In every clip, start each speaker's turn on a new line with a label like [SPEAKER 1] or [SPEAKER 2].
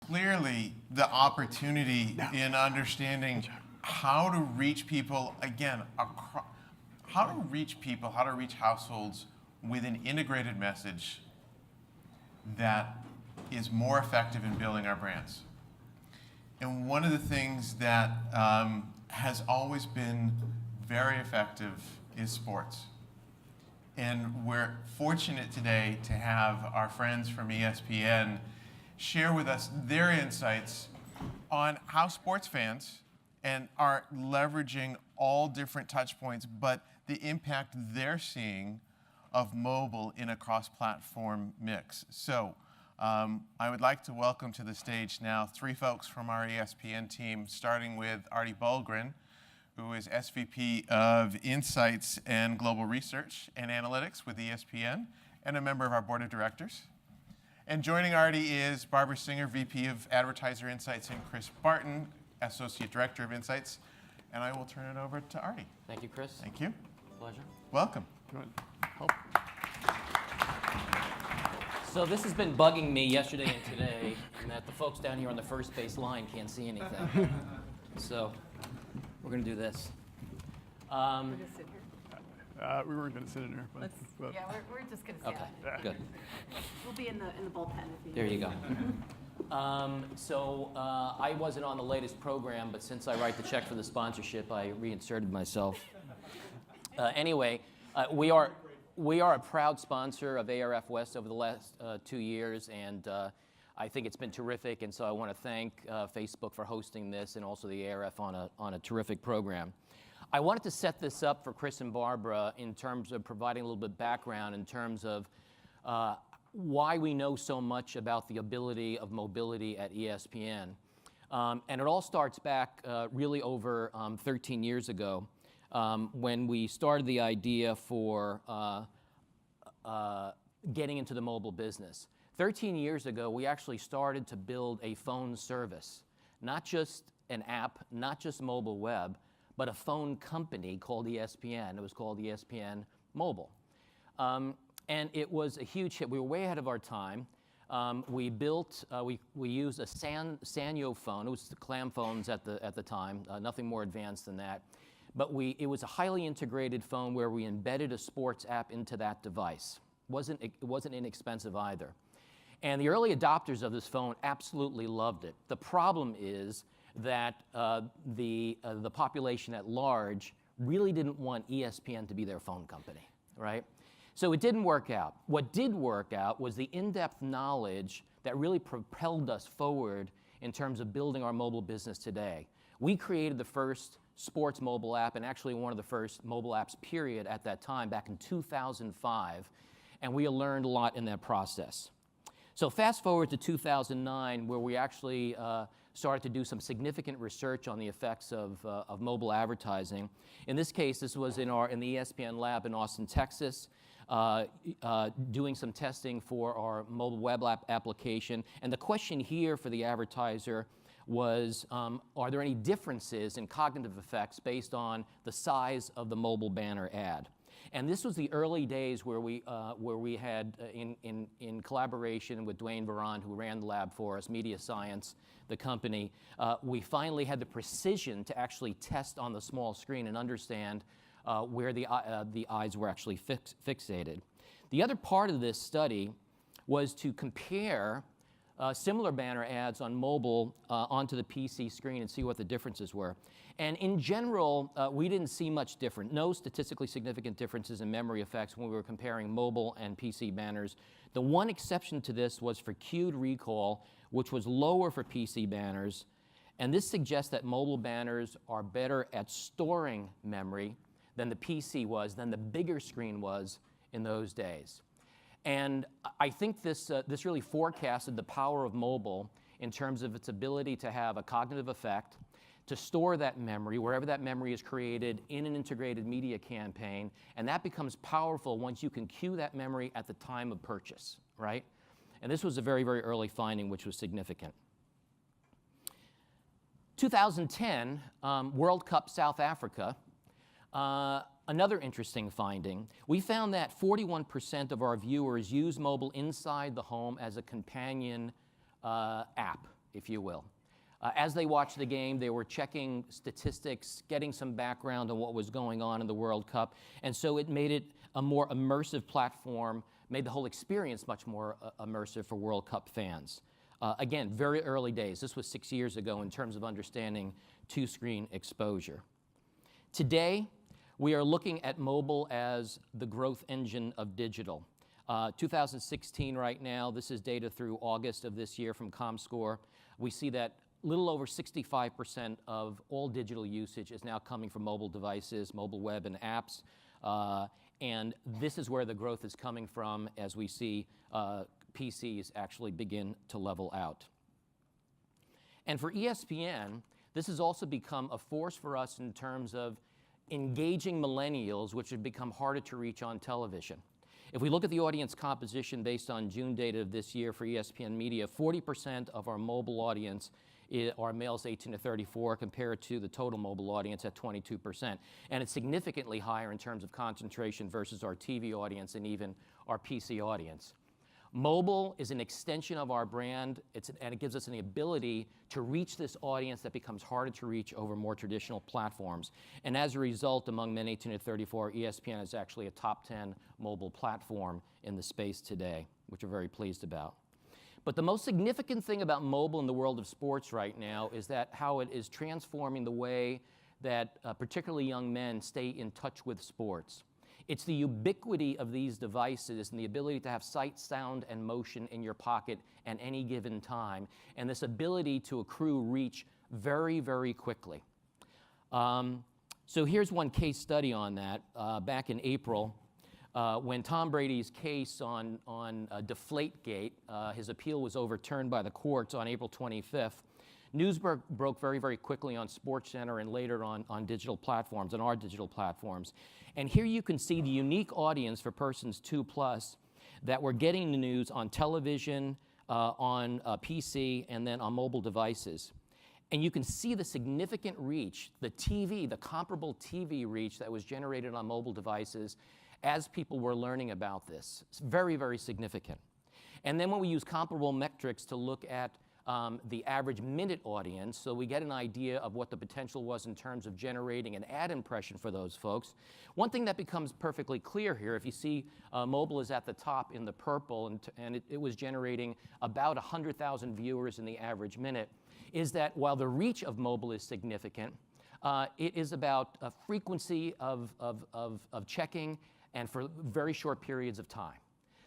[SPEAKER 1] clearly the opportunity in understanding how to reach people, again, how to reach households with an integrated message that is more effective in building our brands. And one of the things that has always been very effective is sports. And we're fortunate today to have our friends from ESPN share with us their insights on how sports fans are leveraging all different touch points, but the impact they're seeing of mobile in a cross-platform mix. So I would like to welcome to the stage now three folks from our ESPN team, starting with Artie Bulgren, who is SVP of Insights and Global Research and Analytics with ESPN and a member of our board of directors. And joining Artie is Barbara Singer, VP of Advertiser Insights, and Chris Barton, Associate Director of Insights. And I will turn it over to Artie.
[SPEAKER 2] Thank you, Chris.
[SPEAKER 1] Thank you.
[SPEAKER 2] Pleasure.
[SPEAKER 1] Welcome.
[SPEAKER 3] Good.
[SPEAKER 2] So this has been bugging me yesterday and today, and that the folks down here on the first base line can't see anything. So we're going to do this.
[SPEAKER 4] We're going to sit here.
[SPEAKER 3] We weren't going to sit in here. But
[SPEAKER 4] Yeah, we're just going to sit.
[SPEAKER 2] Okay, good.
[SPEAKER 4] We'll be in the bullpen. If
[SPEAKER 2] There you go. I wasn't on the latest program, but since I write the check for the sponsorship, I reinserted myself. Anyway, we are a proud sponsor of ARF West over the last 2 years, and I think it's been terrific. And so I want to thank Facebook for hosting this, and also the ARF on a terrific program. I wanted to set this up for Chris and Barbara in terms of providing a little bit of background in terms of why we know so much about the ability of mobility at ESPN. And it all starts back really over 13 years ago when we started the idea for getting into the mobile business. 13 years ago, we actually started to build a phone service, not just an app, not just mobile web, but a phone company called ESPN. It was called ESPN Mobile. And it was a huge hit. We were way ahead of our time. We used a Sanyo phone. It was the clam phones at the time, nothing more advanced than that. But it was a highly integrated phone where we embedded a sports app into that device. It wasn't inexpensive either. And the early adopters of this phone absolutely loved it. The problem is that the population at large really didn't want ESPN to be their phone company, right? So it didn't work out. What did work out was the in-depth knowledge that really propelled us forward in terms of building our mobile business today. We created the first sports mobile app, and actually one of the first mobile apps, period, at that time, back in 2005, and we learned a lot in that process. So fast forward to 2009, where we actually started to do some significant research on the effects of mobile advertising. In this case, this was in the ESPN lab in Austin, Texas, doing some testing for our mobile web app application. And the question here for the advertiser was, are there any differences in cognitive effects based on the size of the mobile banner ad? And this was the early days where we had, in collaboration with Dwayne Varon, who ran the lab for us, Media Science, the company, we finally had the precision to actually test on the small screen and understand where the eyes were actually fixated. The other part of this study was to compare similar banner ads on mobile onto the PC screen and see what the differences were. And in general, we didn't see much different. No statistically significant differences in memory effects when we were comparing mobile and PC banners. The one exception to this was for cued recall, which was lower for PC banners. And this suggests that mobile banners are better at storing memory than the PC was, than the bigger screen was in those days. And I think this really forecasted the power of mobile in terms of its ability to have a cognitive effect, to store that memory, wherever that memory is created in an integrated media campaign, and that becomes powerful once you can cue that memory at the time of purchase, right? And this was a very, very early finding, which was significant. 2010, World Cup South Africa. Another interesting finding, we found that 41% of our viewers use mobile inside the home as a companion app, if you will. As they watched the game, they were checking statistics, getting some background on what was going on in the World Cup, and so it made it a more immersive platform, made the whole experience much more immersive for World Cup fans. Again, very early days. This was 6 years ago in terms of understanding two-screen exposure. Today, we are looking at mobile as the growth engine of digital. 2016 right now, this is data through August of this year from ComScore. We see that little over 65% of all digital usage is now coming from mobile devices, mobile web and apps. And this is where the growth is coming from as we see PCs actually begin to level out. And for ESPN, this has also become a force for us in terms of engaging millennials, which have become harder to reach on television. If we look at the audience composition based on June data of this year for ESPN Media, 40% of our mobile audience are males 18 to 34 compared to the total mobile audience at 22%. And it's significantly higher in terms of concentration versus our TV audience and even our PC audience. Mobile is an extension of our brand, and it gives us an ability to reach this audience that becomes harder to reach over more traditional platforms. And as a result, among men 18 to 34, ESPN is actually a top 10 mobile platform in the space today, which we're very pleased about. But the most significant thing about mobile in the world of sports right now is that how it is transforming the way that particularly young men stay in touch with sports. It's the ubiquity of these devices and the ability to have sight, sound, and motion in your pocket at any given time, and this ability to accrue reach very, very quickly. So here's one case study on that. Back in April, when Tom Brady's case on Deflategate, his appeal was overturned by the courts on April 25th, news broke very, very quickly on SportsCenter and later on digital platforms, on our digital platforms. And here you can see the unique audience for persons 2+ that were getting the news on television, on PC, and then on mobile devices. And you can see the significant reach, the TV, the comparable TV reach that was generated on mobile devices as people were learning about this. It's very, very significant. And then when we use comparable metrics to look at the average minute audience, so we get an idea of what the potential was in terms of generating an ad impression for those folks. One thing that becomes perfectly clear here, if you see mobile is at the top in the purple, and it was generating about 100,000 viewers in the average minute, is that while the reach of mobile is significant, it is about a frequency of checking and for very short periods of time.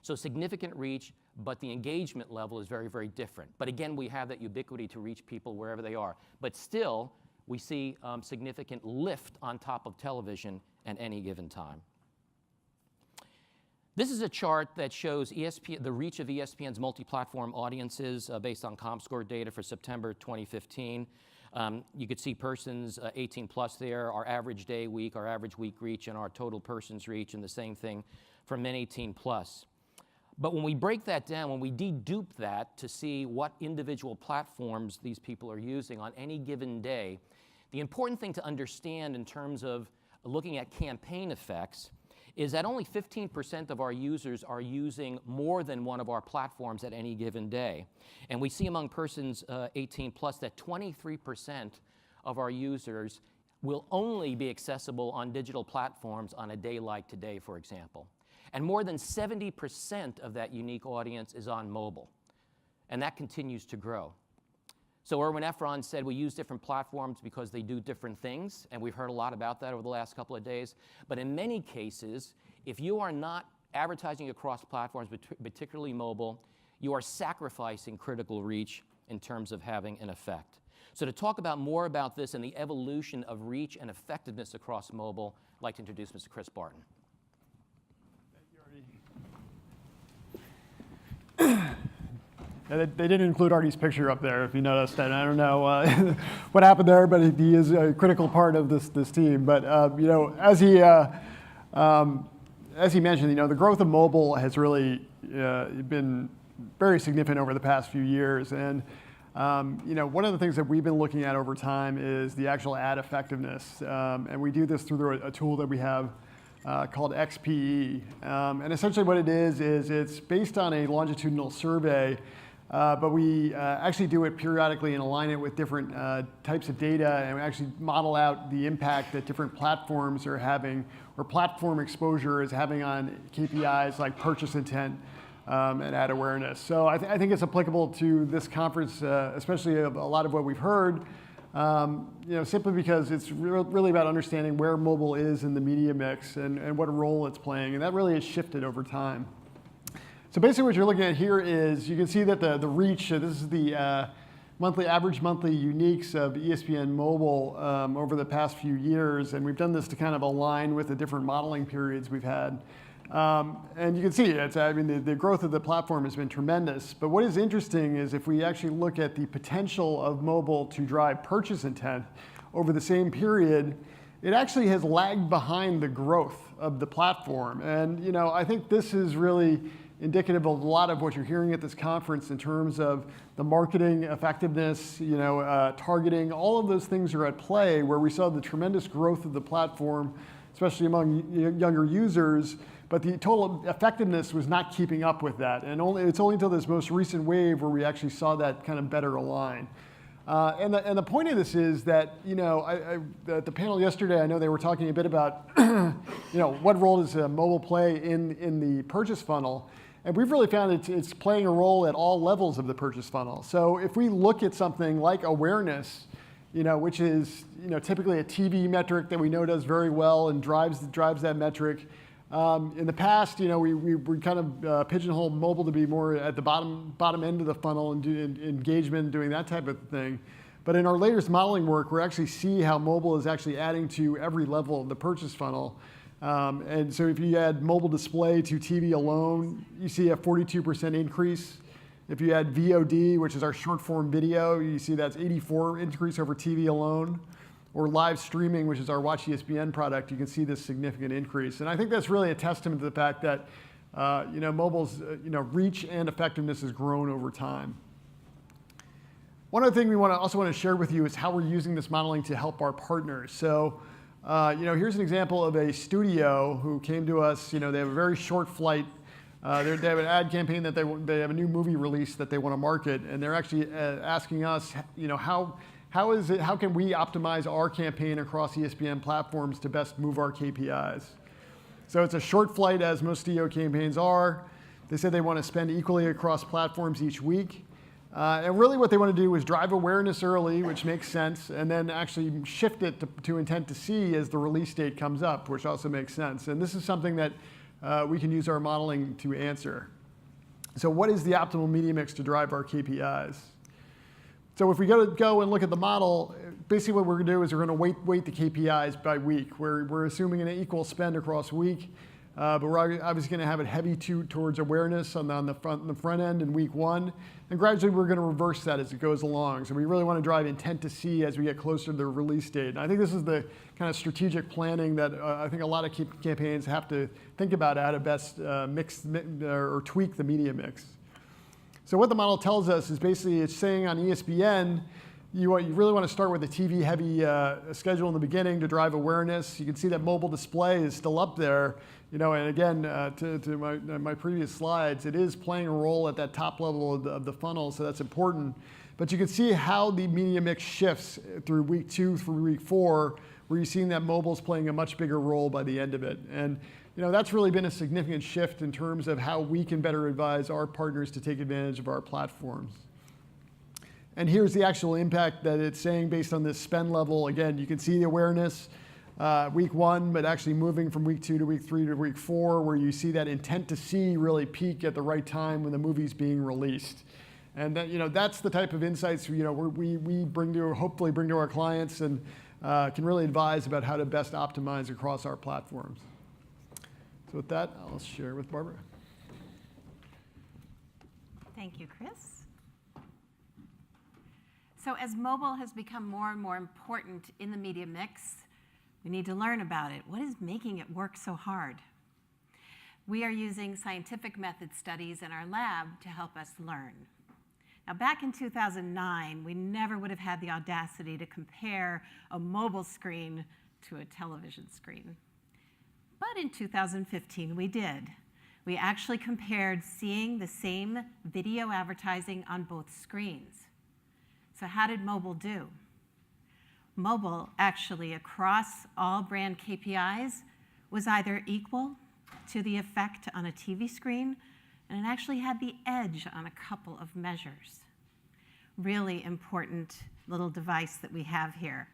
[SPEAKER 2] So significant reach, but the engagement level is very, very different. But again, we have that ubiquity to reach people wherever they are. But still, we see significant lift on top of television at any given time. This is a chart that shows the reach of ESPN's multi-platform audiences based on ComScore data for September 2015. You could see persons 18+ there, our average day week, our average week reach, and our total persons reach, and the same thing for men 18+. But when we break that down, when we dedupe that to see what individual platforms these people are using on any given day, the important thing to understand in terms of looking at campaign effects is that only 15% of our users are using more than one of our platforms at any given day. And we see among persons 18+ that 23% of our users will only be accessible on digital platforms on a day like today, for example. And more than 70% of that unique audience is on mobile. And that continues to grow. So Erwin Efron said we use different platforms because they do different things, and we've heard a lot about that over the last couple of days. But in many cases, if you are not advertising across platforms, particularly mobile, you are sacrificing critical reach in terms of having an effect. So to talk more about this and the evolution of reach and effectiveness across mobile, I'd like to introduce Mr. Chris Barton.
[SPEAKER 3] They didn't include Artie's picture up there, if you noticed, and I don't know what happened there, but he is a critical part of this team. But as he mentioned, the growth of mobile has really been very significant over the past few years, and one of the things that we've been looking at over time is the actual ad effectiveness, and we do this through a tool that we have called XPE, and essentially what it is it's based on a longitudinal survey but we actually do it periodically and align it with different types of data, and we actually model out the impact that different platforms are having, or platform exposure is having on KPIs like purchase intent and ad awareness. So I think it's applicable to this conference, especially a lot of what we've heard, simply because it's really about understanding where mobile is in the media mix and what role it's playing, and that really has shifted over time. So basically what you're looking at here is, you can see that the reach, this is the average monthly uniques of ESPN Mobile over the past few years, and we've done this to kind of align with the different modeling periods we've had. And you can see the growth of the platform has been tremendous, but what is interesting is if we actually look at the potential of mobile to drive purchase intent over the same period, it actually has lagged behind the growth of the platform. And I think this is really indicative of a lot of what you're hearing at this conference in terms of the marketing effectiveness, targeting. All of those things are at play, where we saw the tremendous growth of the platform, especially among younger users, but the total effectiveness was not keeping up with that. And it's only until this most recent wave where we actually saw that kind of better align. And the point of this is that, at the panel yesterday, I know they were talking a bit about, what role does mobile play in the purchase funnel? And we've really found it's playing a role at all levels of the purchase funnel. So if we look at something like awareness, which is typically a TV metric that we know does very well and drives that metric. In the past, we kind of pigeonholed mobile to be more at the bottom end of the funnel and do engagement, doing that type of thing. But in our latest modeling work, we actually see how mobile is actually adding to every level of the purchase funnel. And so if you add mobile display to TV alone, you see a 42% increase. If you add VOD, which is our short form video, you see that's 84 increase over TV alone. Or live streaming, which is our Watch ESPN product, you can see this significant increase. And I think that's really a testament to the fact that mobile's reach and effectiveness has grown over time. One other thing we also want to share with you is how we're using this modeling to help our partners. So here's an example of a studio who came to us. They have a very short flight. They have an ad campaign that they have a new movie release that they want to market, and they're actually asking us, how can we optimize our campaign across ESPN platforms to best move our KPIs? So it's a short flight, as most studio campaigns are. They said they want to spend equally across platforms each week. And really what they want to do is drive awareness early, which makes sense, and then actually shift it to intent to see as the release date comes up, which also makes sense. And this is something that we can use our modeling to answer. So what is the optimal media mix to drive our KPIs? So if we go and look at the model, basically what we're going to do is we're going to weight the KPIs by week. We're assuming an equal spend across week, but we're obviously going to have it heavy towards awareness on the front end in week 1, and gradually we're going to reverse that as it goes along. So we really want to drive intent to see as we get closer to the release date. And I think this is the kind of strategic planning that I think a lot of campaigns have to think about how to best mix or tweak the media mix. So what the model tells us is basically it's saying on ESPN, you really want to start with a TV-heavy schedule in the beginning to drive awareness. You can see that mobile display is still up there. And again, to my previous slides, it is playing a role at that top level of the funnel, so that's important. But you can see how the media mix shifts through week 2 through week 4, where you're seeing that mobile's playing a much bigger role by the end of it. And that's really been a significant shift in terms of how we can better advise our partners to take advantage of our platforms. And here's the actual impact that it's saying based on this spend level. Again, you can see the awareness week 1, but actually moving from week 2 to week 3 to week 4, where you see that intent to see really peak at the right time when the movie's being released. And that, that's the type of insights we hopefully bring to our clients and can really advise about how to best optimize across our platforms. So with that, I'll share with Barbara.
[SPEAKER 4] Thank you, Chris. So as mobile has become more and more important in the media mix, we need to learn about it. What is making it work so hard? We are using scientific method studies in our lab to help us learn. Now, back in 2009, we never would have had the audacity to compare a mobile screen to a television screen. But in 2015, we did. We actually compared seeing the same video advertising on both screens. So how did mobile do? Mobile actually across all brand KPIs was either equal to the effect on a TV screen, and it actually had the edge on a couple of measures. Really important little device that we have here.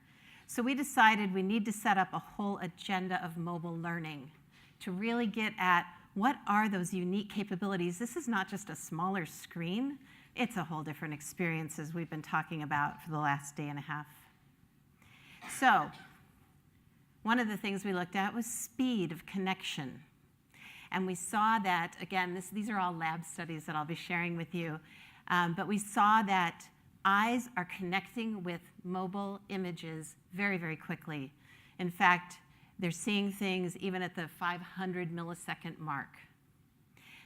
[SPEAKER 4] So we decided we need to set up a whole agenda of mobile learning to really get at what are those unique capabilities. This is not just a smaller screen, it's a whole different experience as we've been talking about for the last day and a half. So one of the things we looked at was speed of connection. And we saw that, again, these are all lab studies that I'll be sharing with you, but we saw that eyes are connecting with mobile images very, very quickly. In fact, they're seeing things even at the 500 millisecond mark.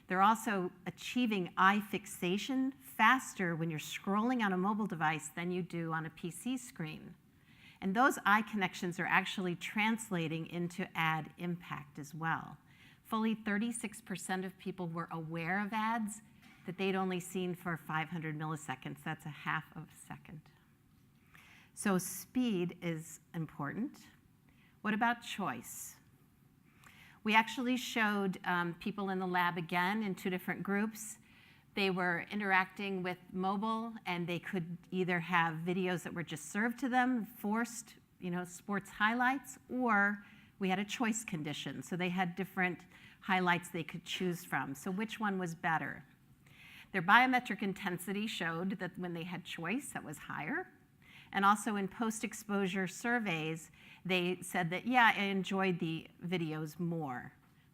[SPEAKER 4] They're also achieving eye fixation faster when you're scrolling on a mobile device than you do on a PC screen. And those eye connections are actually translating into ad impact as well. Fully 36% of people were aware of ads that they'd only seen for 500 milliseconds. That's a half of a second. So speed is important. What about choice? We actually showed people in the lab again in 2 different groups. They were interacting with mobile, and they could either have videos that were just served to them, forced, sports highlights, or we had a choice condition. So they had different highlights they could choose from. So which one was better? Their biometric intensity showed that when they had choice, that was higher. And also in post-exposure surveys, they said that, yeah, I enjoyed the videos more.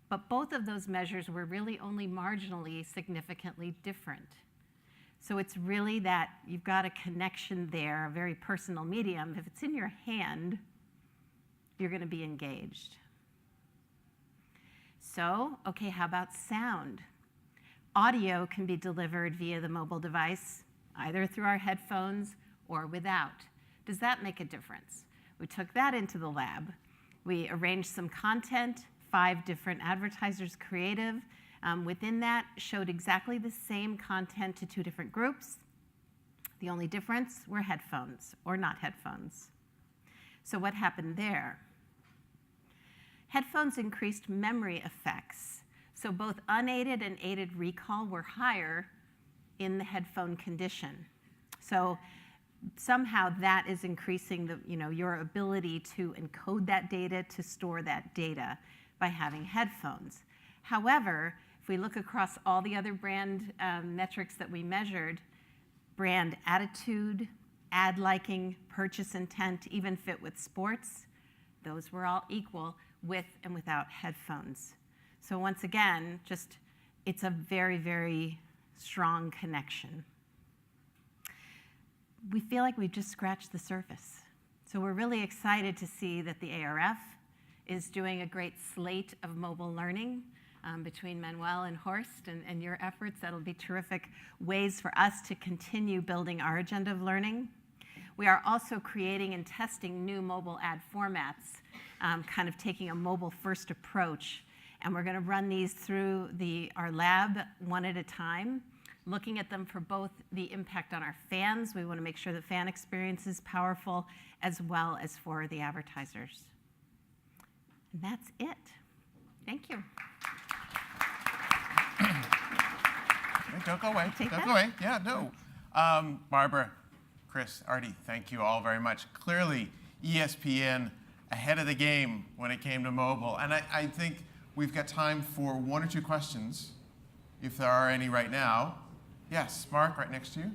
[SPEAKER 4] But both of those measures were really only marginally significantly different. So it's really that you've got a connection there, a very personal medium. If it's in your hand, you're going to be engaged. So, okay, how about sound? Audio can be delivered via the mobile device, either through our headphones or without. Does that make a difference? We took that into the lab. We arranged some content, 5 different advertisers creative. Within that, showed exactly the same content to 2 different groups. The only difference were headphones or not headphones. So what happened there? Headphones increased memory effects. So both unaided and aided recall were higher in the headphone condition. So somehow that is increasing your ability to encode that data, to store that data by having headphones. However, if we look across all the other brand metrics that we measured, brand attitude, ad liking, purchase intent, even fit with sports, those were all equal with and without headphones. So once again, it's a very, very strong connection. We feel like we've just scratched the surface. So we're really excited to see that the ARF is doing a great slate of mobile learning between Manuel and Horst and your efforts. That'll be terrific ways for us to continue building our agenda of learning. We are also creating and testing new mobile ad formats, kind of taking a mobile-first approach. And we're going to run these through our lab one at a time, looking at them for both the impact on our fans. We want to make sure the fan experience is powerful, as well as for the advertisers. And that's it. Thank you.
[SPEAKER 1] Don't go away. Don't go away. Yeah, no. Barbara, Chris, Artie, thank you all very much. Clearly, ESPN ahead of the game when it came to mobile. And I think we've got time for 1 or 2 questions, if there are any right now. Yes, Mark, right next to you.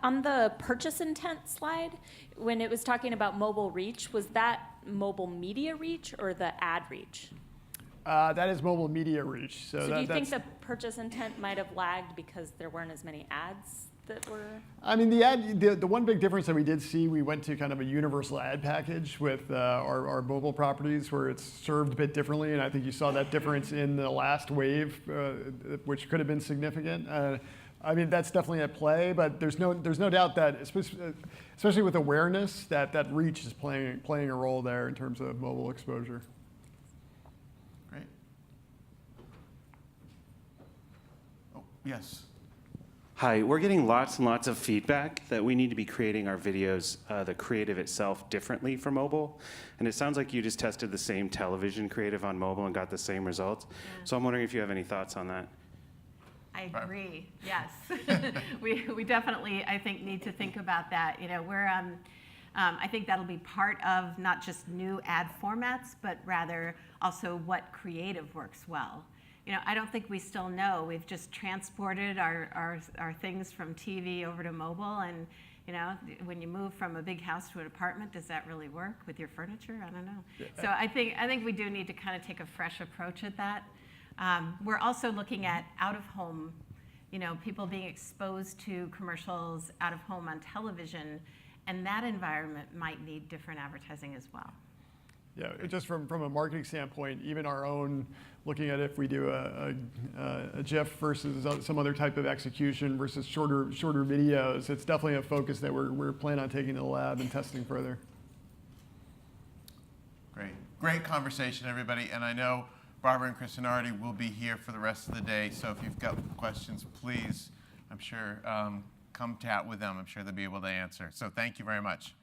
[SPEAKER 5] On the purchase intent slide, when it was talking about mobile reach, was that mobile media reach or the ad reach?
[SPEAKER 3] That is mobile media reach.
[SPEAKER 5] So do you think the purchase intent might have lagged because there weren't as many ads that were?
[SPEAKER 3] I mean, the one big difference that we did see, we went to kind of a universal ad package with our mobile properties where it's served a bit differently, and I think you saw that difference in the last wave, which could have been significant. I mean, that's definitely at play, but there's no doubt that, especially with awareness, that reach is playing a role there in terms of mobile exposure.
[SPEAKER 1] Great. Yes.
[SPEAKER 6] Hi, we're getting lots and lots of feedback that we need to be creating our videos, the creative itself, differently for mobile. And it sounds like you just tested the same television creative on mobile and got the same results.
[SPEAKER 4] Yeah.
[SPEAKER 6] So I'm wondering if you have any thoughts on that.
[SPEAKER 4] I agree. Yes, we definitely, I think, need to think about that. You know, I think that'll be part of not just new ad formats, but rather also what creative works well. You know, I don't think we still know. We've just transported our things from TV over to mobile, and you know, when you move from a big house to an apartment, does that really work with your furniture? I don't know. Yeah. So I think we do need to kind of take a fresh approach at that. We're also looking at out of home, you know, people being exposed to commercials out of home on television, and that environment might need different advertising as well.
[SPEAKER 3] Yeah, just from a marketing standpoint, even our own, looking at if we do a GIF versus some other type of execution versus shorter videos, it's definitely a focus that we're planning on taking to the lab and testing further.
[SPEAKER 1] Great conversation, everybody. And I know Barbara and Kristinardi will be here for the rest of the day. So if you've got questions, please, I'm sure, come chat with them. I'm sure they'll be able to answer. So thank you very much.